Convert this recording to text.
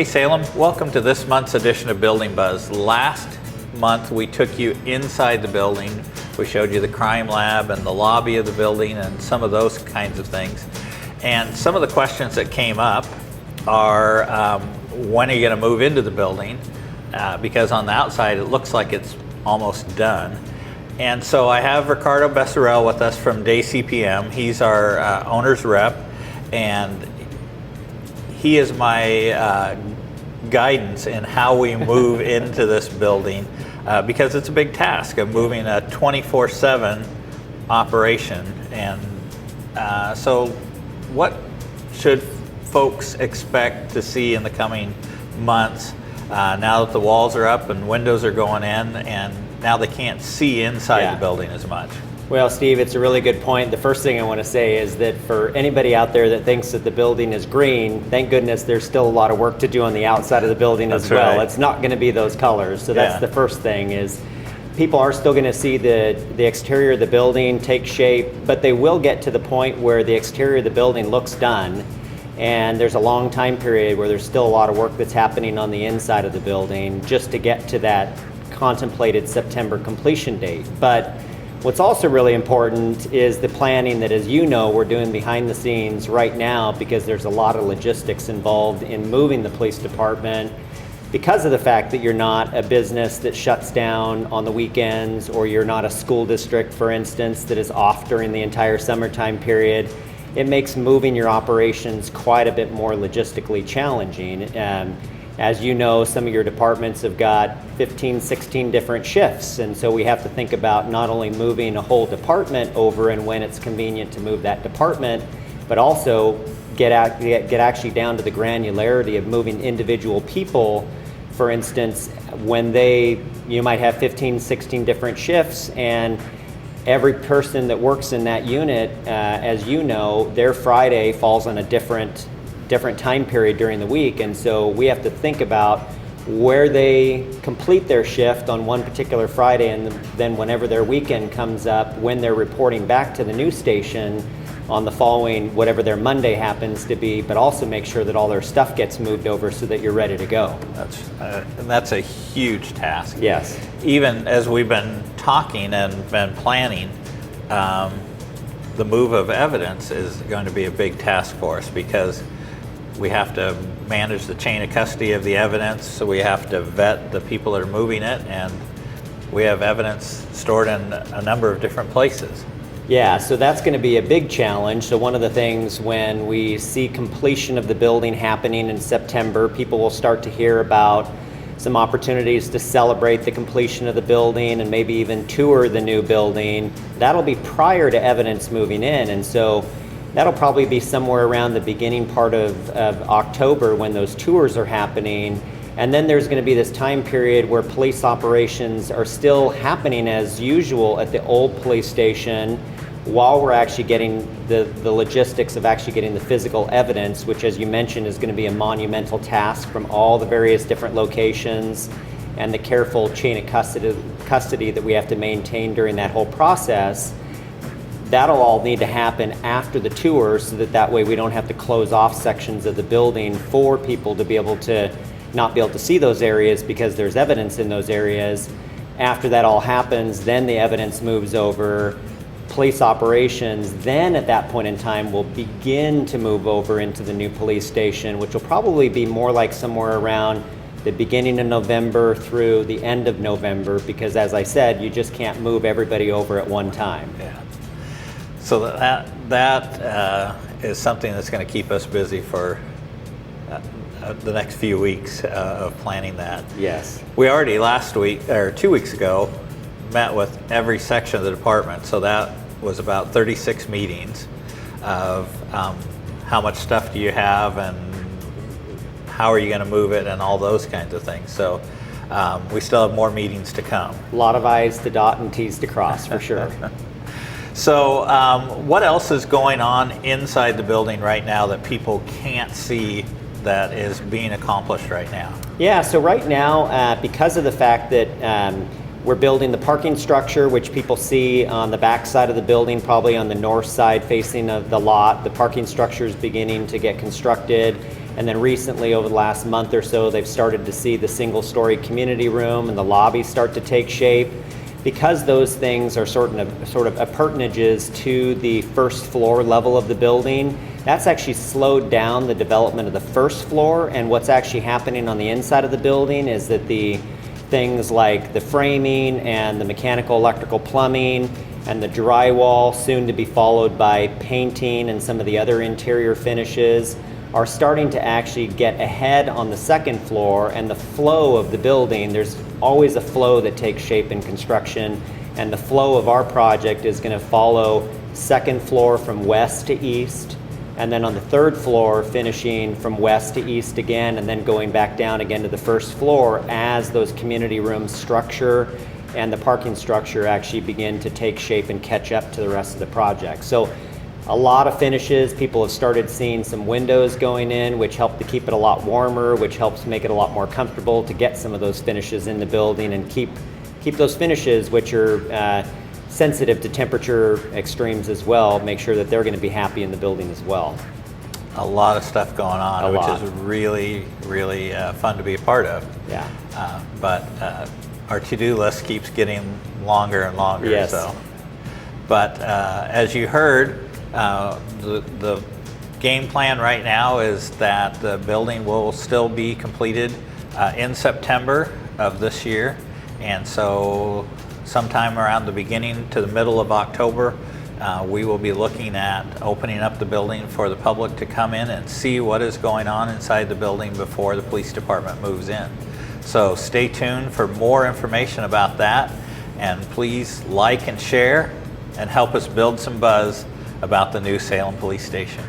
Hey Salem, welcome to this month's edition of Building Buzz. Last month we took you inside the building. We showed you the crime lab and the lobby of the building and some of those kinds of things. And some of the questions that came up are, when are you going to move into the building? Because on the outside it looks like it's almost done. And so I have Ricardo Besser with us from Day CPM. He's our owner's rep, and he is my guidance in how we move into this building, because it's a big task of moving a 24/7 operation. And so what should folks expect to see in the coming months now that the walls are up and windows are going in, and now they can't see inside the building as much? Well, Steve, it's a really good point. The first thing I want to say is that for anybody out there that thinks that the building is green, thank goodness there's still a lot of work to do on the outside of the building as well. Right. It's not going to be those colors. So that's the first thing, is people are still going to see the exterior of the building take shape, but they will get to the point where the exterior of the building looks done, and there's a long time period where there's still a lot of work that's happening on the inside of the building just to get to that contemplated September completion date. But what's also really important is the planning that, as you know, we're doing behind the scenes right now, because there's a lot of logistics involved in moving the police department, because of the fact that you're not a business that shuts down on the weekends, or you're not a school district, for instance, that is off during the entire summertime period. It makes moving your operations quite a bit more logistically challenging. As you know, some of your departments have got 15, 16 different shifts, and so we have to think about not only moving a whole department over and when it's convenient to move that department, but also get actually down to the granularity of moving individual people. For instance, when you might have 15, 16 different shifts, and every person that works in that unit, as you know, their Friday falls on a different time period during the week, and so we have to think about where they complete their shift on one particular Friday, and then whenever their weekend comes up, when they're reporting back to the new station on the following, whatever their Monday happens to be, but also make sure that all their stuff gets moved over so that you're ready to go. That's a huge task. Yes. Even as we've been talking and been planning, the move of evidence is going to be a big task for us, because we have to manage the chain of custody of the evidence, so we have to vet the people that are moving it, and we have evidence stored in a number of different places. Yeah, so that's going to be a big challenge. So one of the things, when we see completion of the building happening in September, people will start to hear about some opportunities to celebrate the completion of the building and maybe even tour the new building. That'll be prior to evidence moving in, and so that'll probably be somewhere around the beginning part of October when those tours are happening. And then there's going to be this time period where police operations are still happening as usual at the old police station, while we're actually getting the logistics of actually getting the physical evidence, which, as you mentioned, is going to be a monumental task from all the various different locations, and the careful chain of custody that we have to maintain during that whole process. That'll all need to happen after the tour, so that way we don't have to close off sections of the building for people to be able to not be able to see those areas because there's evidence in those areas. After that all happens, then the evidence moves over. Police operations then at that point in time will begin to move over into the new police station, which will probably be more like somewhere around the beginning of November through the end of November, because, as I said, you just can't move everybody over at one time. Yeah. So that is something that's going to keep us busy for the next few weeks of planning that. Yes. We already last week, or 2 weeks ago, met with every section of the department. So that was about 36 meetings of how much stuff do you have, and how are you going to move it, and all those kinds of things. So we still have more meetings to come. A lot of I's to dot and T's to cross, for sure. So what else is going on inside the building right now that people can't see that is being accomplished right now? Yeah, so right now, because of the fact that we're building the parking structure, which people see on the back side of the building, probably on the north side facing of the lot, the parking structure is beginning to get constructed. And then recently, over the last month or so, they've started to see the single-story community room and the lobby start to take shape. Because those things are sort of appurtenages to the first floor level of the building, that's actually slowed down the development of the first floor. And what's actually happening on the inside of the building is that the things like the framing and the mechanical, electrical, plumbing, and the drywall, soon to be followed by painting and some of the other interior finishes, are starting to actually get ahead on the second floor. And the flow of the building, there's always a flow that takes shape in construction, and the flow of our project is going to follow second floor from west to east, and then on the third floor finishing from west to east again, and then going back down again to the first floor as those community room structure and the parking structure actually begin to take shape and catch up to the rest of the project. So a lot of finishes. People have started seeing some windows going in, which help to keep it a lot warmer, which helps make it a lot more comfortable to get some of those finishes in the building and keep those finishes, which are sensitive to temperature extremes as well, make sure that they're going to be happy in the building as well. A lot of stuff going on, which is really, really fun to be a part of. Yeah. But our to-do list keeps getting longer and longer. Yes. So. But as you heard, the game plan right now is that the building will still be completed in September of this year, and so sometime around the beginning to the middle of October, we will be looking at opening up the building for the public to come in and see what is going on inside the building before the police department moves in. So stay tuned for more information about that, and please like and share and help us build some buzz about the new Salem Police Station.